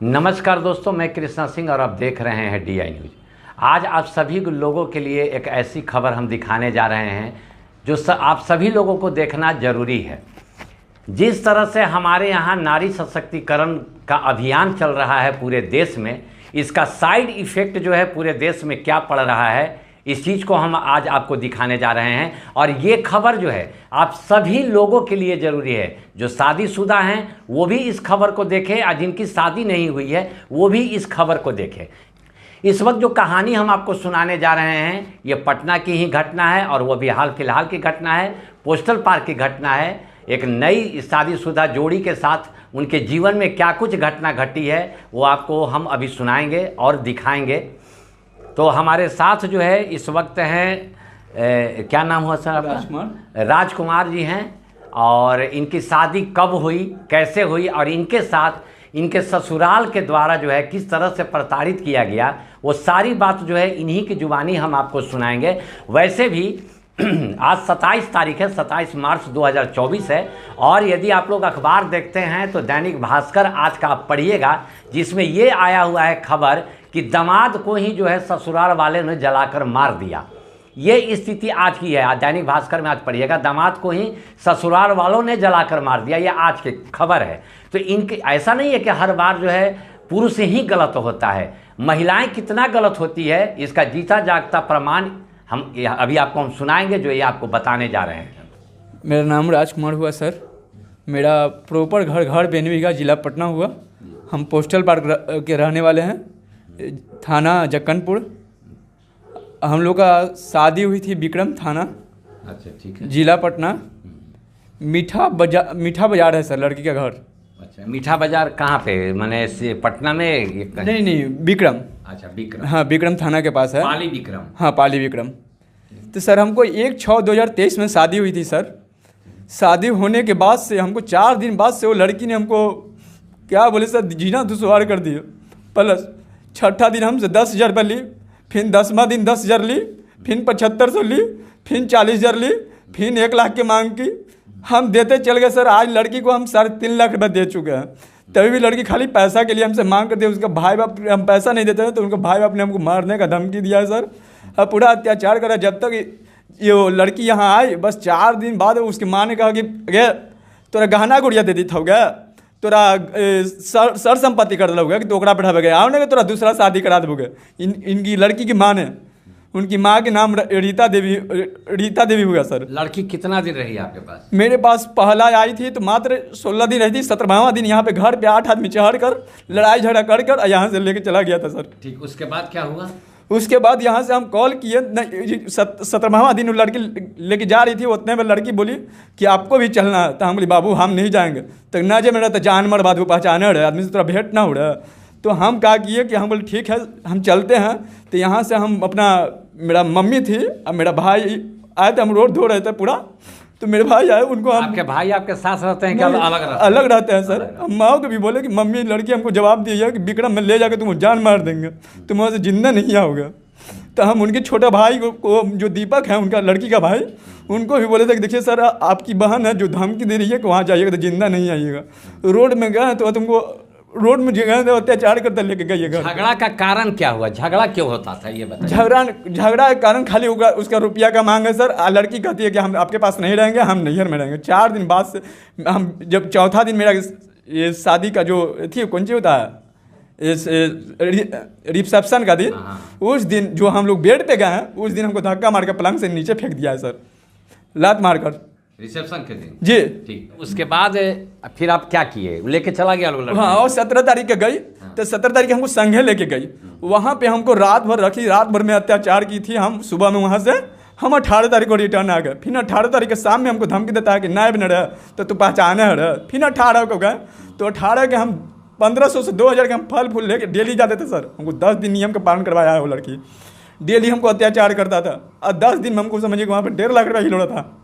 नमस्कार दोस्तों, मैं कृष्णा सिंह और आप देख रहे हैं DI न्यूज़। आज आप सभी लोगों के लिए एक ऐसी खबर हम दिखाने जा रहे हैं जो आप सभी लोगों को देखना ज़रूरी है। जिस तरह से हमारे यहाँ नारी सशक्तिकरण का अभियान चल रहा है पूरे देश में, इसका साइड इफ़ेक्ट जो है पूरे देश में क्या पड़ रहा है, इस चीज़ को हम आज आपको दिखाने जा रहे हैं। और ये खबर जो है आप सभी लोगों के लिए ज़रूरी है। जो शादीशुदा हैं वो भी इस खबर को देखें और जिनकी शादी नहीं हुई है वो भी इस खबर को देखें। इस वक्त जो कहानी हम आपको सुनाने जा रहे हैं ये पटना की ही घटना है और वो भी हाल फिलहाल की घटना है। पोस्टल पार्क की घटना है। एक नई शादीशुदा जोड़ी के साथ उनके जीवन में क्या कुछ घटना घटी है वो आपको हम अभी सुनाएंगे और दिखाएंगे। तो हमारे साथ जो है इस वक्त हैं क्या नाम हुआ सर आपका? राजकुमार जी हैं। और इनकी शादी कब हुई, कैसे हुई और इनके साथ इनके ससुराल के द्वारा जो है किस तरह से प्रताड़ित किया गया, वो सारी बात जो है इन्हीं की जुबानी हम आपको सुनाएंगे। वैसे भी आज 27 तारीख है, 27 मार्च 2024 है। और यदि आप लोग अखबार देखते हैं तो दैनिक भास्कर आज का आप पढ़िएगा, जिसमें ये आया हुआ है खबर कि दामाद को ही जो है ससुराल वाले ने जलाकर मार दिया। ये स्थिति आज की है। आज दैनिक भास्कर में आज पढ़िएगा, दामाद को ही ससुराल वालों ने जलाकर मार दिया। ये आज की खबर है। तो इनके ऐसा नहीं है कि हर बार जो है पुरुष ही गलत होता है, महिलाएं कितना गलत होती है इसका जीता जागता प्रमाण हम अभी आपको हम सुनाएंगे, जो ये आपको बताने जा रहे हैं। मेरा नाम राजकुमार हुआ सर। मेरा प्रॉपर घर बेनवीघा जिला पटना हुआ। हम पोस्टल पार्क के रहने वाले हैं, थाना जक्कनपुर। हम लोग का शादी हुई थी विक्रम थाना, अच्छा ठीक है, जिला जिला पटना। मीठा बाजार है सर लड़की का घर। अच्छा, मीठा बाजार कहाँ पे, मैंने पटना में? नहीं, विक्रम। अच्छा विक्रम, हाँ विक्रम थाना के पास है। पाली विक्रम। हाँ पाली विक्रम। तो सर हमको 1/6/2023 में शादी हुई थी सर। शादी होने के बाद से हमको 4 दिन बाद से वो लड़की ने हमको क्या बोले सर, जीना दुश्वार कर दिया। प्लस छठा दिन हमसे 10,000 रुपये ली, फिर 10वां दिन 10,000 ली, फिर 7500 ली, फिर 40,000 ली, फिर 1 लाख की मांग की। हम देते चल गए सर। आज लड़की को हम 3.5 लाख रुपये दे चुके हैं, तभी भी लड़की खाली पैसा के लिए हमसे मांग करती है। उसका भाई बाप, हम पैसा नहीं देते हैं तो उनका भाई बाप ने हमको मारने का धमकी दिया है सर। अब पूरा अत्याचार करा। जब तक ये लड़की यहाँ आई, बस 4 दिन बाद उसकी माँ ने कहा कि गे तोरा गहना गुड़िया दे दी था गया, तोरा सर संपत्ति कर दिया कि तो ओकरा बैठा गया आओ ना, तोरा दूसरा शादी करा दोगे। इनकी लड़की की माँ ने, उनकी माँ के नाम रीता देवी हुआ सर। लड़की कितना दिन रही आपके पास? मेरे पास पहला आई थी तो मात्र 16 दिन रही थी। 17वां दिन यहाँ पे घर पे 8 आदमी चढ़ कर लड़ाई झगड़ा कर यहाँ से लेके चला गया था सर। ठीक, उसके बाद क्या हुआ? उसके बाद यहाँ से हम कॉल किए, 17वां दिन वो लड़की लेके जा रही थी। उतने में लड़की बोली कि आपको भी चलना है। तो हम बोली बाबू हम नहीं जाएंगे। तो ना जे मेरा तो जान मर बात वो पहचाने रहे आदमी से थोड़ा भेंट ना हो रहा। तो हम क्या किए कि हम बोले ठीक है हम चलते हैं। तो यहाँ से हम अपना, मेरा मम्मी थी और मेरा भाई आए थे। हम रोड धो रहे थे पूरा, तो मेरे भाई आए। उनको हम, आपके भाई आपके साथ रहते हैं क्या? अलग रहते हैं सर। हम माँ को भी बोले कि मम्मी लड़की हमको जवाब दिया कि विक्रम में ले जाकर तुम जान मार देंगे, तुम वहाँ से जिंदा नहीं आओगे। तो हम उनके छोटा भाई को जो दीपक है उनका लड़की का भाई, उनको भी बोले थे कि देखिए सर आपकी बहन है जो धमकी दे रही है कि वहाँ जाइएगा तो जिंदा नहीं आइएगा। रोड में गए तो तुमको रोड में जगह तो अत्याचार करता लेके गइएगा। झगड़ा का कारण क्या हुआ? झगड़ा क्यों होता था ये बताइए। झगड़ा का कारण खाली उसका रुपया का मांग है सर। लड़की कहती है कि हम आपके पास नहीं रहेंगे, हम नैहर में रहेंगे। 4 दिन बाद से हम, जब चौथा दिन मेरा ये शादी का जो थी कौन सी होता है रिसेप्शन का दिन, उस दिन जो हम लोग बेड पे गए हैं उस दिन हमको धक्का मार कर पलंग से नीचे फेंक दिया है सर, लात मारकर। रिसेप्शन के दिन? जी ठीक। उसके बाद फिर आप क्या किए? लेके चला गया लोग? हाँ, और 17 तारीख के गई। तो 17 तारीख हमको संघे लेके गई। वहाँ पे हमको रात भर रखी, रात भर में अत्याचार की थी। हम सुबह में वहाँ से हम 18 तारीख को रिटर्न आ गए। फिर 18 तारीख के शाम में हमको धमकी देता है कि नायब न रहे तो तू पहचाने है। फिर 18 को गए तो 18 के हम 1500 से 2000 के हम फल फूल लेके डेली जाते थे सर। हमको 10 दिन नियम का पालन करवाया है वो लड़की। डेली हमको अत्याचार करता था और 10 दिन में हमको समझिए कि वहाँ पर 1.5 लाख रुपया हिलोड़ा था।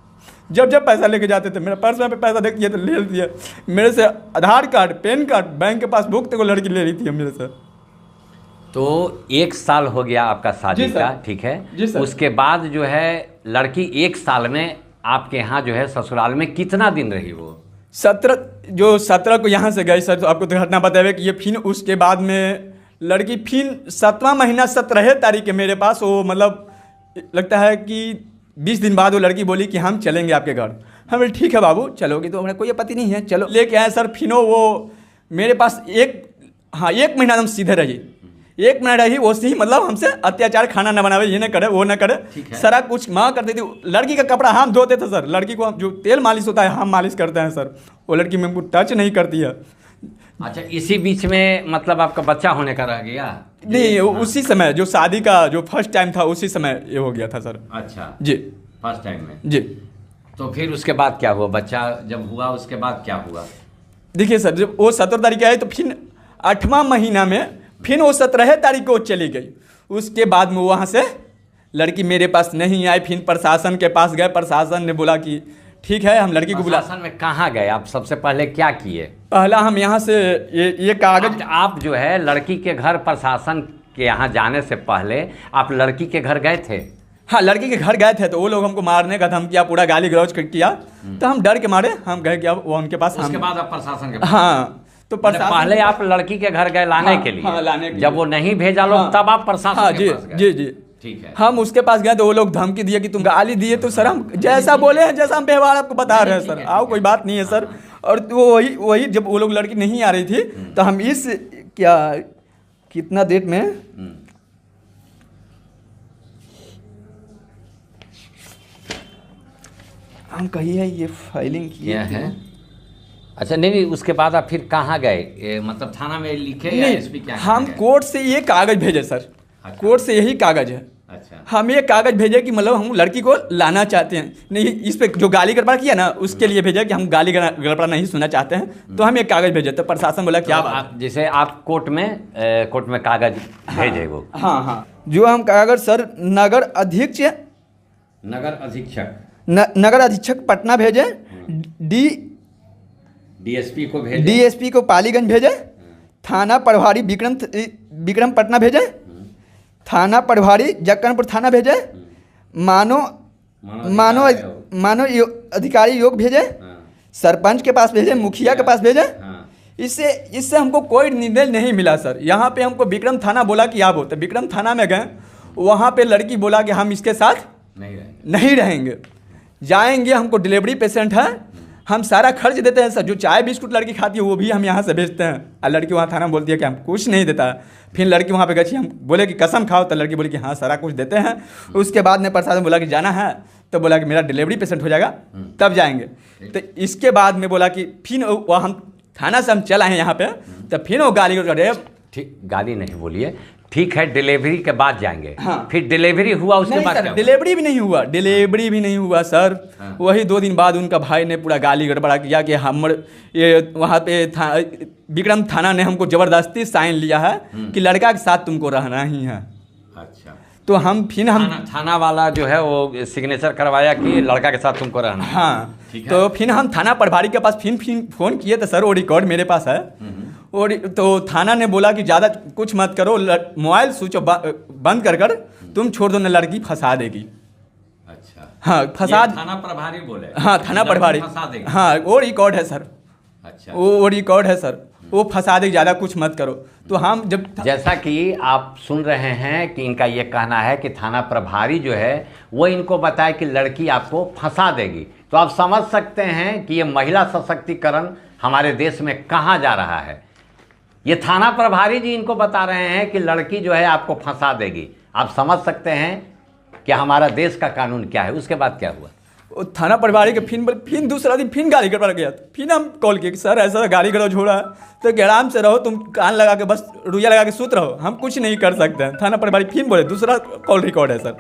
जब पैसा लेके जाते थे, मेरा पर्स में पैसा देख दिया तो ले दिया। मेरे से आधार कार्ड, पैन कार्ड, बैंक के पासबुक तक वो लड़की ले रही थी मेरे से। तो 1 साल हो गया आपका शादी का, ठीक है। उसके बाद जो है लड़की 1 साल में आपके यहाँ जो है ससुराल में कितना दिन रही? वो 17 को यहाँ से गए सर, तो आपको तो घटना बतावे कि ये फिर उसके बाद में लड़की फिर 7वां महीना 17 तारीख के मेरे पास, वो मतलब लगता है कि 20 दिन बाद वो लड़की बोली कि हम चलेंगे आपके घर। हम बोले ठीक है बाबू चलोगी तो हमें कोई आपत्ति नहीं है, चलो लेके आए सर। फिनो वो मेरे पास एक महीना हम सीधे रही, 1 महीना रही, वो ही मतलब हमसे अत्याचार, खाना न बनावे, ये न करे वो न करे, सारा कुछ माँ करती थी। लड़की का कपड़ा हम धोते थे सर, लड़की को जो तेल मालिश होता है हम मालिश करते हैं सर, वो लड़की में टच नहीं करती है। अच्छा, इसी बीच में मतलब आपका बच्चा होने का रह गया? नहीं, उसी समय जो शादी का जो फर्स्ट टाइम था उसी समय ये हो गया था सर। अच्छा जी, फर्स्ट टाइम में जी। तो फिर उसके बाद क्या हुआ? बच्चा जब हुआ उसके बाद क्या हुआ? देखिए सर, जब वो 17 तारीख आए तो फिर 8वां महीना में फिर वो 17 तारीख को चली गई। उसके बाद में वहाँ से लड़की मेरे पास नहीं आई, फिर प्रशासन के पास गए, प्रशासन ने बोला कि ठीक है हम लड़की को बुला। प्रशासन में कहाँ गए आप? सबसे पहले क्या किए? पहला हम यहाँ से ये कागज, आप जो है लड़की के घर प्रशासन के यहाँ जाने से पहले आप लड़की के घर गए थे? हाँ, लड़की के घर गए थे तो वो लोग हमको मारने का धमकिया, पूरा गाली गलौज किया, तो हम डर के मारे हम गए कि अब वो उनके पास। उसके बाद आप प्रशासन के पास? हाँ, तो प्रशासन पहले आप लड़की के घर गए लाने के लिए? हाँ, लाने के लिए। जब वो नहीं भेजा लोग, हाँ, तब आप प्रशासन के पास गए? जी जी, ठीक है। हम उसके पास गए तो वो लोग धमकी दिए कि तुम गाली दिए, तो सर हम जैसा बोले हैं, जैसा हम व्यवहार आपको बता रहे हैं सर, आओ कोई बात नहीं है सर। और तो वही जब वो लोग लड़की नहीं आ रही थी तो हम कितना डेट में हम कहिए ये फाइलिंग किया है। अच्छा, नहीं, उसके बाद आप फिर कहाँ गए? मतलब थाना में लिखे या एसपी क्या? हम कोर्ट से ये कागज भेजे सर। अच्छा। कोर्ट से यही कागज है। अच्छा। हम ये कागज भेजे कि मतलब हम लड़की को लाना चाहते हैं, नहीं इस पे जो गाली गड़बड़ किया ना उसके लिए भेजे कि हम गाली गड़बड़ नहीं सुनना चाहते हैं, तो हम ये कागज भेजे। तो प्रशासन बोला क्या बात, जैसे आप कोर्ट में कागज भेजे वो? हाँ हाँ, जो हम कागज सर नगर अधीक्षक पटना भेजे, डीएसपी को पालीगंज भेजे, थाना प्रभारी विक्रम पटना भेजे, थाना प्रभारी जक्कनपुर थाना भेजे, मानो अधिकारी योग भेजे, सरपंच के पास भेजे, मुखिया के पास भेजे। इससे हमको कोई निर्णय नहीं मिला सर। यहाँ पे हमको विक्रम थाना बोला कि आप होते, विक्रम थाना में गए, वहाँ पे लड़की बोला कि हम इसके साथ नहीं रहेंगे, जाएंगे, हमको डिलीवरी पेशेंट है, हम सारा खर्च देते हैं सर, जो चाय बिस्कुट लड़की खाती है वो भी हम यहाँ से भेजते हैं। और लड़की वहाँ थाना में बोलती है कि हम कुछ नहीं देता। फिर लड़की वहाँ पे गई, हम बोले कि कसम खाओ, तो लड़की बोली कि हाँ सारा कुछ देते हैं। उसके बाद में प्रशासन बोला कि जाना है, तो बोला कि मेरा डिलीवरी पेशेंट हो जाएगा तब जाएंगे। तो इसके बाद में बोला कि फिर हम थाना से हम चल आए यहाँ पे, तो फिर वो गाली करे। ठीक, गाली नहीं बोलिए, ठीक है, डिलीवरी के बाद जाएंगे। हाँ। फिर डिलीवरी हुआ, उसके बाद क्या? डिलीवरी भी नहीं हुआ सर। हाँ। वही 2 दिन बाद उनका भाई ने पूरा गाली गड़बड़ा किया कि ये वहाँ पे विक्रम थाना ने हमको जबरदस्ती साइन लिया है कि लड़का के साथ तुमको रहना ही है। अच्छा। तो हम थाना वाला जो है वो सिग्नेचर करवाया कि लड़का के साथ तुमको रहना। हाँ, तो फिर हम थाना प्रभारी के पास फिर फोन किए, तो सर वो रिकॉर्ड मेरे पास है। और तो थाना ने बोला कि ज़्यादा कुछ मत करो, मोबाइल स्विच ऑफ बंद कर तुम छोड़ दो, न लड़की फंसा देगी। अच्छा। हाँ, फंसा। थाना प्रभारी बोले? हाँ, थाना प्रभारी फंसा देगी। हाँ, वो रिकॉर्ड है सर। अच्छा। वो रिकॉर्ड है सर, वो फंसा देगी, ज़्यादा कुछ मत करो। तो हम जैसा कि आप सुन रहे हैं कि इनका ये कहना है कि थाना प्रभारी जो है वो इनको बताए कि लड़की आपको फंसा देगी। तो आप समझ सकते हैं कि ये महिला सशक्तिकरण हमारे देश में कहाँ जा रहा है। ये थाना प्रभारी जी इनको बता रहे हैं कि लड़की जो है आपको फंसा देगी। आप समझ सकते हैं कि हमारा देश का कानून क्या है। उसके बाद क्या हुआ? थाना प्रभारी के फिर दूसरा दिन फिर गाली गड़बड़ गया। फिर हम कॉल किए कि सर ऐसा गाली गड़बड़ हो रहा है, तो कि आराम से रहो, तुम कान लगा के बस रुइया लगा के सूत रहो, हम कुछ नहीं कर सकते हैं। थाना प्रभारी फिर बोले, दूसरा कॉल रिकॉर्ड है सर।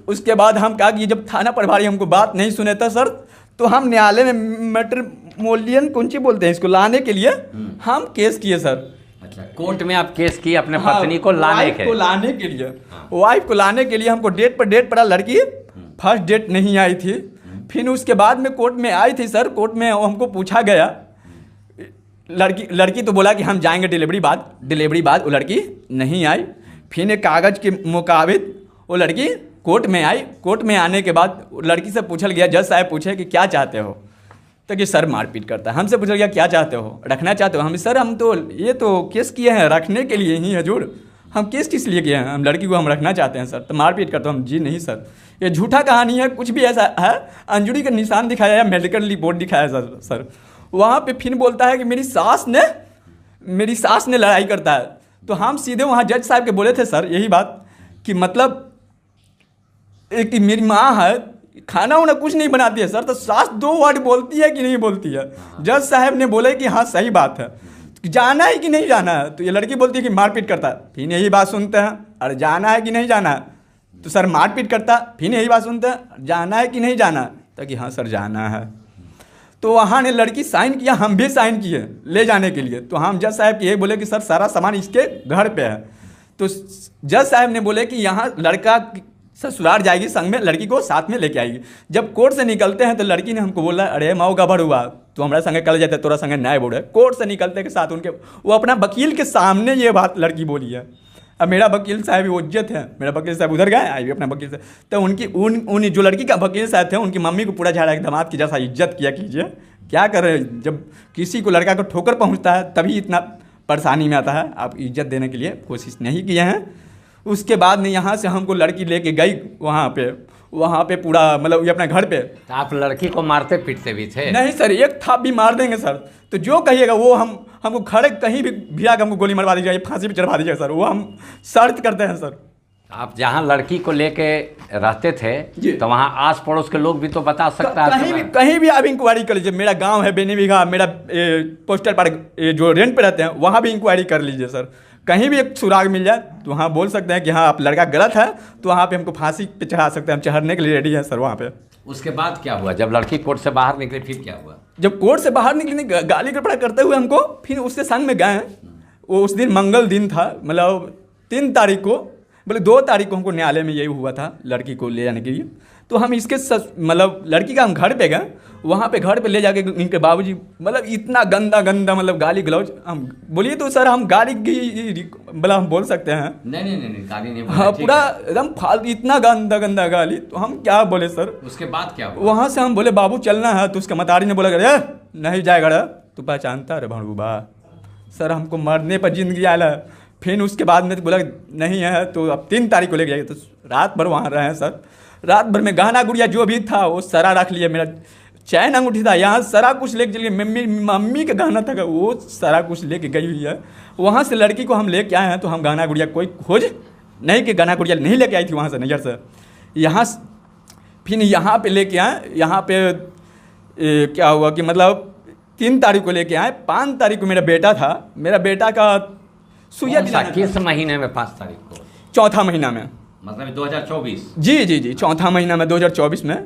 उसके बाद हम कहा कि जब थाना प्रभारी हमको बात नहीं सुने था सर, तो हम न्यायालय में मैट्रिमोनियल कौन सी बोलते हैं इसको, लाने के लिए हम केस किए सर। अच्छा, कोर्ट में आप केस किए अपने पत्नी को लाने के लिए। वाइफ को लाने के लिए हमको डेट पर डेट पड़ा, लड़की फर्स्ट डेट नहीं आई थी। फिर उसके बाद में कोर्ट में आई थी सर। कोर्ट में हमको पूछा गया, लड़की तो बोला कि हम जाएंगे डिलीवरी बाद वो लड़की नहीं आई। फिर एक कागज के मुताबिक वो लड़की कोर्ट में आई। कोर्ट में आने के बाद लड़की से पूछल गया, जज साहब पूछे कि क्या चाहते हो, तो कि सर मारपीट करता है। हमसे पूछल गया क्या चाहते हो, रखना चाहते हो? हम सर हम तो ये तो केस किए हैं रखने के लिए ही हजूर, हम केस किस लिए किए हैं, हम लड़की को हम रखना चाहते हैं सर। तो मारपीट करते हो? हम जी नहीं सर, ये झूठा कहानी है, कुछ भी ऐसा है। अंजुरी का निशान दिखाया है, मेडिकल रिपोर्ट दिखाया सर। वहाँ पे फिर बोलता है कि मेरी सास ने लड़ाई करता है। तो हम सीधे वहाँ जज साहब के बोले थे सर यही बात कि मतलब कि मेरी माँ है, खाना वाना कुछ नहीं बनाती है सर, तो सास 2 वर्ड बोलती है कि नहीं बोलती है? जज साहब ने बोले कि हाँ सही बात है, जाना है कि नहीं जाना है? तो ये लड़की बोलती है कि मारपीट करता है। फिर यही बात सुनते हैं, अरे जाना है कि नहीं जाना है? तो सर मारपीट करता। फिर यही बात सुनते हैं, जाना है कि नहीं जाना? तो कि हाँ सर जाना है। तो वहाँ ने लड़की साइन किया, हम भी साइन किए ले जाने के लिए। तो हम जज साहब ये बोले कि सर सारा सामान इसके घर पे है। तो जज साहब ने बोले कि यहाँ लड़का ससुराल जाएगी, संग में लड़की को साथ में लेके आएगी। जब कोर्ट से निकलते हैं तो लड़की ने हमको बोला, अरे माओ गड़बड़ हुआ, तो हमारे संगे कल जाते, तोरा संगे न्याय बोर्ड है। कोर्ट से निकलते के साथ उनके वो अपना वकील के सामने ये बात लड़की बोली है। अब मेरा वकील साहब वो इज्जत है, मेरा वकील साहब उधर गए, आई भी अपना वकील साहब। तो उन जो लड़की का वकील साहब थे उनकी मम्मी को पूरा झाड़ा, दामाद की जैसा इज्जत किया कीजिए। क्या कर रहे हैं, जब किसी को लड़का को ठोकर पहुँचता है तभी इतना परेशानी में आता है। आप इज्जत देने के लिए कोशिश नहीं किए हैं। उसके बाद में यहाँ से हमको लड़की लेके गई वहाँ पे पूरा मतलब ये अपने घर पे। तो आप लड़की को मारते पीटते भी थे? नहीं सर, एक थाप भी मार देंगे सर, तो जो कहिएगा वो हमको खड़े कहीं भी भिड़ा के हमको गोली मरवा दीजिएगा, फांसी पे चढ़वा दीजिएगा सर, वो हम शर्त करते हैं सर। आप जहाँ लड़की को लेके रहते थे तो वहाँ आस पड़ोस के लोग भी तो बता सकता है। कहीं भी आप इंक्वायरी कर लीजिए। मेरा गांव है बेनी बिघा, मेरा पोस्टर पर जो रेंट पे रहते हैं वहाँ भी इंक्वायरी कर लीजिए सर। कहीं भी एक सुराग मिल जाए तो वहाँ बोल सकते हैं कि हाँ आप लड़का गलत है, तो वहाँ पे हमको फांसी पे चढ़ा सकते हैं, हम चढ़ने के लिए रेडी हैं सर वहाँ पे। उसके बाद क्या हुआ जब लड़की कोर्ट से बाहर निकली, फिर क्या हुआ? जब कोर्ट से बाहर निकली गाली गड़बड़ा करते हुए हमको फिर उसके संग में गए। वो उस दिन मंगल दिन था, मतलब 3 तारीख को, बोले 2 तारीख को हमको न्यायालय में यही हुआ था लड़की को ले जाने के लिए। तो हम इसके मतलब लड़की का हम घर पे गए, वहाँ पे घर पे ले जाके इनके बाबूजी मतलब इतना गंदा मतलब गाली गलौज, हम बोलिए तो सर हम गाली मतलब हम बोल सकते हैं? नहीं गाली नहीं। हाँ पूरा एकदम फालतू इतना गंदा गाली, तो हम क्या बोले सर। उसके बाद क्या हुआ? वहाँ से हम बोले बाबू चलना है, तो उसका मतारी ने बोला अरे नहीं जाएगा रे, तू पहचानता रे भड़ूबा सर, हमको मरने पर जिंदगी आया है। फिर उसके बाद में तो बोला नहीं है, तो अब 3 तारीख को लेके जाएगी। तो रात भर वहाँ रहे हैं सर। रात भर में गहना गुड़िया जो भी था वो सारा रख लिया, मेरा चैन अंगूठी था, यहाँ सारा कुछ लेके चल गए। मम्मी का गहना था वो सारा कुछ लेके गई हुई है। वहाँ से लड़की को हम लेके आए हैं, तो हम गहना गुड़िया कोई खोज नहीं कि गहना गुड़िया नहीं लेके आई थी वहाँ से नजर से। यहाँ फिर यहाँ पे लेके आए। यहाँ पे क्या हुआ कि मतलब 3 तारीख को लेके आए। 5 तारीख को मेरा बेटा था, मेरा बेटा का सुइया दिलाना था। किस महीने में? 5 तारीख को? चौथा महीना में, मतलब 2024? जी चौथा महीना में 2024 में।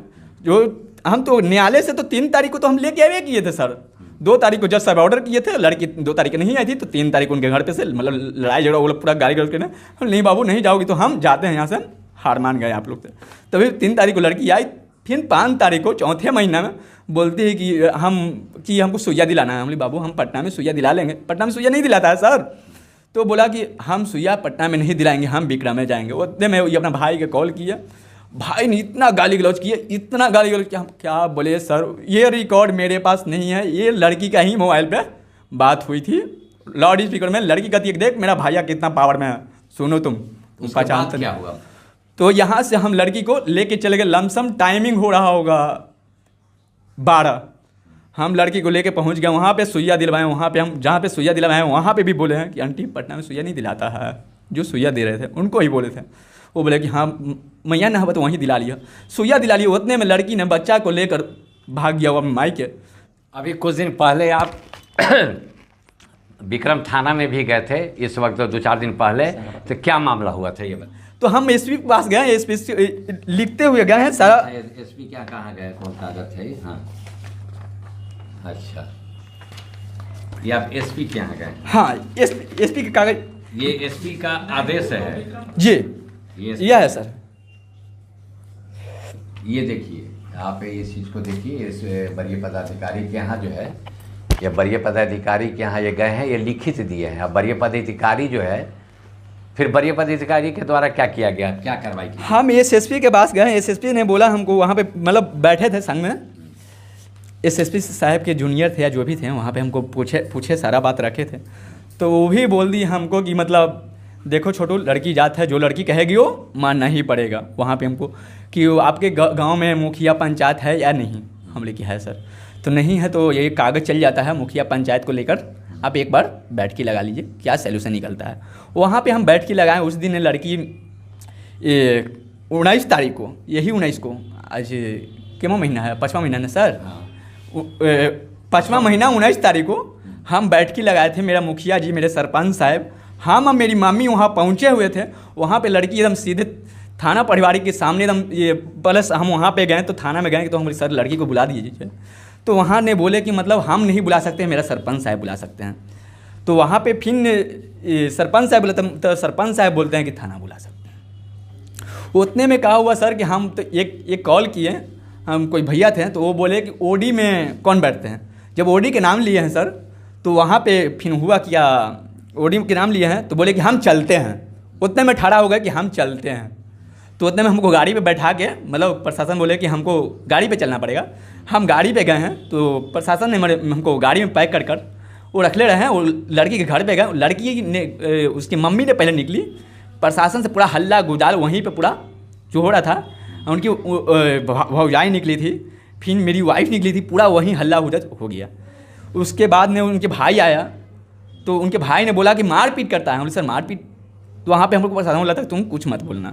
जो हम तो न्यायालय से तो 3 तारीख को तो हम लेके आए किए थे सर। 2 तारीख को जज साहब ऑर्डर किए थे, लड़की 2 तारीख को नहीं आई थी, तो 3 तारीख को उनके घर पे से मतलब लड़ाई झगड़ा वो लोग पूरा गाली गलौज करना, नहीं बाबू नहीं जाओगी तो हम जाते हैं यहाँ से, हार मान गए आप लोग से। तभी 3 तारीख को लड़की आई। फिर 5 तारीख को चौथे महीना में बोलती है कि हमको सुइया दिलाना है। हम बोले बाबू हम पटना में सुइया दिला लेंगे। पटना में सुइया नहीं दिलाता है सर। तो बोला कि हम सुइया पटना में नहीं दिलाएंगे, हम बिकरा में जाएंगे। उतने में ये अपना भाई के कॉल किया, भाई ने इतना गाली गलौज किया, इतना गाली गलौज किया। हम क्या बोले सर, ये रिकॉर्ड मेरे पास नहीं है, ये लड़की का ही मोबाइल पे बात हुई थी लाउड स्पीकर में। लड़की कहती है देख मेरा भैया कितना पावर में है, सुनो तुम पहचान। क्या हुआ? तो यहाँ से हम लड़की को लेके चले गए। लमसम टाइमिंग हो रहा होगा 12। हम लड़की को लेके पहुँच गए, वहाँ पे सुइया दिलवाएं। वहाँ पे हम जहाँ पे सुइया दिलवाएं वहाँ पे भी बोले हैं कि आंटी पटना में सुइया नहीं दिलाता है। जो सुइया दे रहे थे उनको ही बोले थे। वो बोले कि हाँ मैया ना हो तो वहीं दिला लिया, सुइया दिला लिया। उतने में लड़की ने बच्चा को लेकर भाग गया वो माई के। अभी कुछ दिन पहले आप विक्रम थाना में भी गए थे, इस वक्त 2-4 दिन पहले, तो क्या मामला हुआ था ये बात? तो हम एसपी के पास गए, एसपी लिखते हुए गए हैं सारा। एसपी क्या कहाँ गए, कौन कागज है? हाँ अच्छा, ये आप एसपी के यहाँ गए? हाँ एसपी के कागज, ये एसपी का आदेश है जी, यह है सर। ये देखिए आप इस चीज़ को देखिए, इस वरीय पदाधिकारी के यहाँ जो है, ये वरीय पदाधिकारी के यहाँ ये गए हैं, ये लिखित दिए हैं। अब वरीय पदाधिकारी जो है फिर वरीय पदाधिकारी के द्वारा क्या किया गया, क्या कार्रवाई की? हम एसएसपी के पास गए, एसएसपी ने बोला हमको, वहाँ पे मतलब बैठे थे संग में, एसएसपी साहब के जूनियर थे या जो भी थे वहाँ पे, हमको पूछे सारा बात रखे थे। तो वो भी बोल दी हमको कि मतलब देखो छोटू, लड़की जात है, जो लड़की कहेगी वो मानना ही पड़ेगा। वहाँ पे हमको कि वो आपके गांव में मुखिया पंचायत है या नहीं, हम बोले कि है सर। तो नहीं है तो ये कागज़ चल जाता है मुखिया पंचायत को लेकर, आप एक बार बैठ के लगा लीजिए, क्या सैल्यूशन निकलता है। वहाँ पे हम बैठ के लगाएं। उस दिन लड़की 19 तारीख को, यही 19 को, आज क्या महीना है, 5वां महीना ना सर, 5वां महीना 19 तारीख को हम बैठ के लगाए थे। मेरा मुखिया जी, मेरे सरपंच साहब, हम और मेरी मम्मी वहाँ पहुँचे हुए थे। वहाँ पे लड़की एकदम सीधे थाना पारिवारिक के सामने एकदम ये, प्लस हम वहाँ पे गए तो थाना में गए तो हम सर लड़की को बुला दीजिए। तो वहाँ ने बोले कि मतलब हम नहीं बुला सकते, मेरा सरपंच साहब बुला सकते हैं। तो वहाँ पे फिर सरपंच साहब बोले तो सरपंच साहब बोलते हैं कि थाना बुला सकते हैं। उतने में कहा हुआ सर कि हम तो एक कॉल किए, हम कोई भैया थे तो वो बोले कि ओडी में कौन बैठते हैं। जब ओडी के नाम लिए हैं सर, तो वहाँ पे फिर हुआ क्या, ओडी के नाम लिए हैं तो बोले कि हम चलते हैं। उतने में ठड़ा हो गए कि हम चलते हैं। तो उतने में हमको गाड़ी पे बैठा के, मतलब प्रशासन बोले कि हमको गाड़ी पे चलना पड़ेगा। हम गाड़ी पे गए हैं तो प्रशासन ने हमको गाड़ी में पैक कर वो रख ले रहे हैं। वो लड़की के घर पे गए, लड़की ने, उसकी मम्मी ने पहले निकली, प्रशासन से पूरा हल्ला गुजाल वहीं पे पूरा जो हो रहा था। उनकी भौजाई निकली थी, फिर मेरी वाइफ निकली थी, पूरा वहीं हल्ला हुजत हो गया। उसके बाद में उनके भाई आया तो उनके भाई ने बोला कि मारपीट करता है। हम सर मारपीट, तो वहाँ पे हम लोग को प्रशासन बोला था तुम कुछ मत बोलना,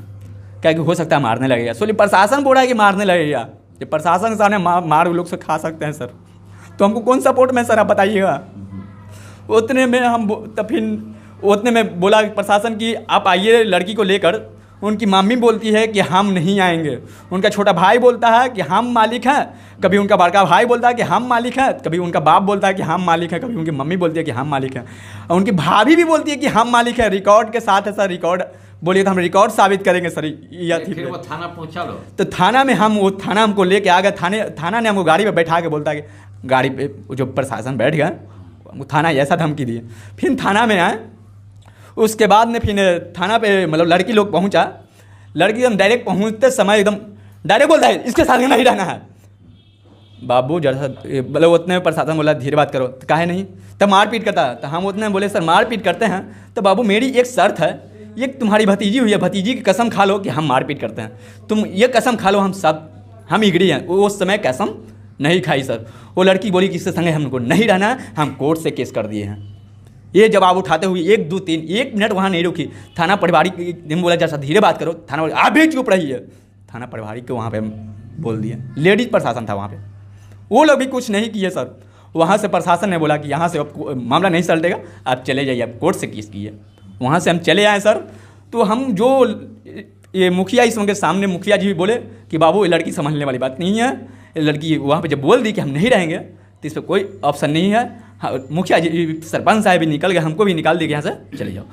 क्या कि हो सकता है मारने लगेगा। सो प्रशासन बोल रहा है कि मारने लगेगा, ये प्रशासन के सामने मार लोग से खा सकते हैं सर, तो हमको कौन सपोर्ट में सर आप बताइएगा। उतने में हम तब फिर उतने में बोला प्रशासन की आप आइए लड़की को लेकर। उनकी मम्मी बोलती है कि हम नहीं आएंगे, उनका छोटा भाई बोलता है कि हम मालिक हैं, कभी उनका बड़का भाई बोलता है कि हम मालिक हैं, कभी उनका बाप बोलता है कि हम मालिक हैं, कभी उनकी मम्मी बोलती है कि हम मालिक हैं, और उनकी भाभी भी बोलती है कि हम मालिक हैं। रिकॉर्ड के साथ है सर, रिकॉर्ड बोलिए तो हम रिकॉर्ड साबित करेंगे सर। फिर वो थाना पहुंचा लो, तो थाना में हम, वो थाना हमको लेके आ गए। थाना ने हमको गाड़ी पे बैठा के बोलता है कि गाड़ी पे जो प्रशासन बैठ गया, थाना ऐसा धमकी दिए। फिर थाना में आए, उसके बाद में फिर थाना पे मतलब लड़की लोग पहुंचा। लड़की एकदम डायरेक्ट पहुंचते समय एकदम डायरेक्ट बोलता है इसके साथ नहीं रहना है। बाबू जरा मतलब उतने में प्रशासन बोला धीरे बात करो, तो काहे नहीं, तब मारपीट करता है। तो हम उतने में बोले सर मारपीट करते हैं तो बाबू मेरी एक शर्त है, ये तुम्हारी भतीजी हुई है, भतीजी की कसम खा लो कि हम मारपीट करते हैं, तुम ये कसम खा लो हम एग्री हैं। वो उस समय कसम नहीं खाई सर। वो लड़की बोली कि इससे संगे हमको नहीं रहना है, हम कोर्ट से केस कर दिए हैं। ये जवाब उठाते हुए 1 2 3 1 मिनट वहाँ नहीं रुकी। थाना पारिवारिक ने बोला जैसा धीरे बात करो, थाना आप भी चुप रही है। थाना पारिवारिक को वहाँ पे बोल दिया, लेडीज प्रशासन था वहाँ पे, वो लोग भी कुछ नहीं किए सर। वहाँ से प्रशासन ने बोला कि यहाँ से मामला नहीं सलटेगा, आप चले जाइए, आप कोर्ट से केस किए। वहाँ से हम चले आए सर। तो हम जो ये मुखिया इस के सामने मुखिया जी भी बोले कि बाबू ये लड़की संभालने वाली बात नहीं है। लड़की वहाँ पे जब बोल दी कि हम नहीं रहेंगे तो इस पर कोई ऑप्शन नहीं है। हाँ, मुखिया जी सरपंच साहब भी निकल गए, हमको भी निकाल दिए कि यहाँ से चले जाओ।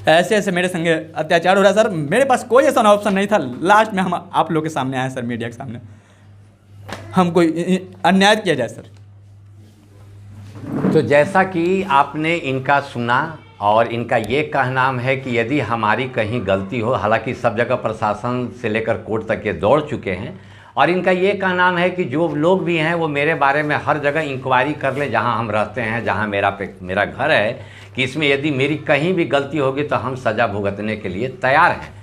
ऐसे ऐसे मेरे संगे अत्याचार हो रहा सर। मेरे पास कोई ऐसा ऑप्शन नहीं था। लास्ट में हम आप लोग के सामने आए सर, मीडिया के सामने, हमको अन्याय किया जाए सर। तो जैसा कि आपने इनका सुना और इनका ये कहना है कि यदि हमारी कहीं गलती हो, हालांकि सब जगह प्रशासन से लेकर कोर्ट तक ये दौड़ चुके हैं, और इनका ये कहना है कि जो लोग भी हैं वो मेरे बारे में हर जगह इंक्वायरी कर ले, जहां हम रहते हैं, जहां मेरा घर है, कि इसमें यदि मेरी कहीं भी गलती होगी तो हम सज़ा भुगतने के लिए तैयार हैं।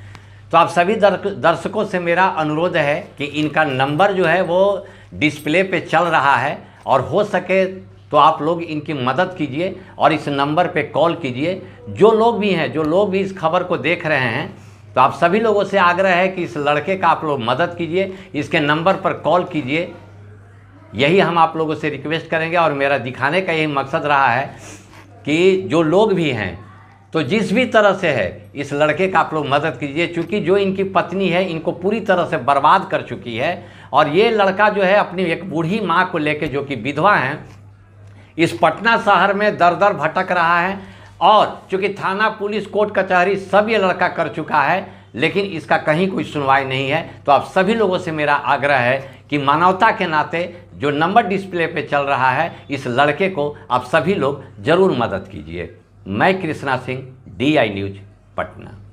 तो आप सभी दर्शकों से मेरा अनुरोध है कि इनका नंबर जो है वो डिस्प्ले पे चल रहा है, और हो सके तो आप लोग इनकी मदद कीजिए और इस नंबर पे कॉल कीजिए। जो लोग भी इस खबर को देख रहे हैं, तो आप सभी लोगों से आग्रह है कि इस लड़के का आप लोग मदद कीजिए, इसके नंबर पर कॉल कीजिए। यही हम आप लोगों से रिक्वेस्ट करेंगे, और मेरा दिखाने का यही मकसद रहा है कि जो लोग भी हैं, तो जिस भी तरह से है इस लड़के का आप लोग मदद कीजिए, क्योंकि जो इनकी पत्नी है इनको पूरी तरह से बर्बाद कर चुकी है। और ये लड़का जो है अपनी एक बूढ़ी माँ को लेकर, जो कि विधवा हैं, इस पटना शहर में दर दर भटक रहा है। और चूँकि थाना, पुलिस, कोर्ट कचहरी सब ये लड़का कर चुका है, लेकिन इसका कहीं कोई सुनवाई नहीं है। तो आप सभी लोगों से मेरा आग्रह है कि मानवता के नाते जो नंबर डिस्प्ले पे चल रहा है, इस लड़के को आप सभी लोग ज़रूर मदद कीजिए। मैं कृष्णा सिंह, DI न्यूज़, पटना।